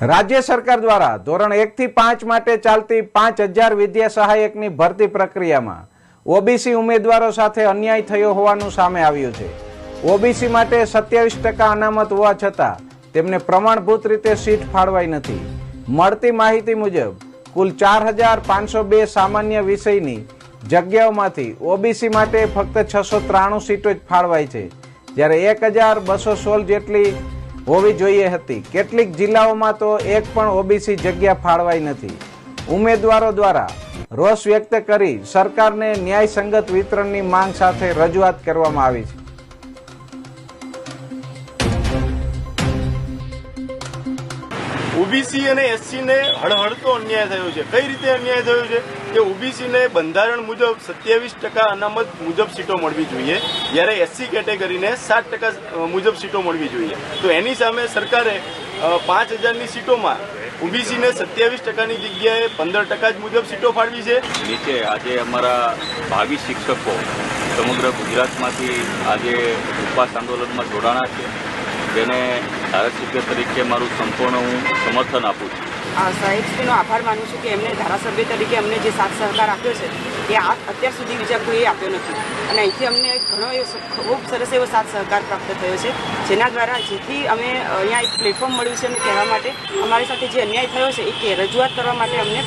રાજ્ય સરકાર દ્વારા ધોરણ 1 થી 5 માટે ચાલતી 5000 વિદ્યા સહાયકની ભરતી પ્રક્રિયામાં ઓબીસી ઉમેદવારો સાથે અન્યાય થયો હોવાનું સામે આવ્યું છે। ઓબીસી માટે 27% અનામત હોવા છતાં તેમને પ્રમાણભૂત રીતે સીટ ફાળવાઈ નથી। મળતી માહિતી મુજબ કુલ 4502 સામાન્ય વિષયની જગ્યાઓમાંથી ઓબીસી માટે ફક્ત 693 સીટો જ ફાળવાઈ છે, જ્યારે 1216 જેટલી હોવી જોઈએ હતી। કેટલીક જિલ્લાઓમાં તો એક પણ ઓબીસી જગ્યા ફાળવાઈ નથી। ઉમેદવારો દ્વારા રોષ વ્યક્ત કરી સરકારને ન્યાયસંગત વિતરણની માંગ સાથે રજૂઆત કરવામાં આવી છે। ઓબીસી અને એસસી ને હળહળતો અન્યાય થયો છે। કઈ રીતે અન્યાય થયો છે કે ઓબીસી ને બંધારણ મુજબ 27% અનામત મુજબ સીટો મળવી જોઈએ, જ્યારે એસસી કેટેગરીને 60% મુજબ સીટો મળવી જોઈએ। તો એની સામે સરકારે 5000ની સીટોમાં ઓબીસી ને 27%ની જગ્યાએ 15% જ મુજબ સીટો ફાળવી છે। નીચે આજે અમારા 22 શિક્ષકો સમગ્ર ગુજરાતમાંથી આજે ઉપવાસ આંદોલનમાં જોડાણા છે, જેને ધારાસભ્ય તરીકે મારું સંપૂર્ણ હું સમર્થન આપું છું। સાહેબશ્રીનો આભાર માનું છું કે એમને ધારાસભ્ય તરીકે અમને જે સાથ સહકાર આપ્યો છે એ અત્યાર સુધી બીજા કોઈએ આપ્યો નથી, અને અહીંથી અમને ઘણો ખૂબ સરસ એવો સાથ સહકાર પ્રાપ્ત થયો છે, જેના દ્વારા જેથી અમે અહીંયા એક પ્લેટફોર્મ મળ્યું છે અમને કહેવા માટે, અમારી સાથે જે અન્યાય થયો છે એ રજૂઆત કરવા માટે અમને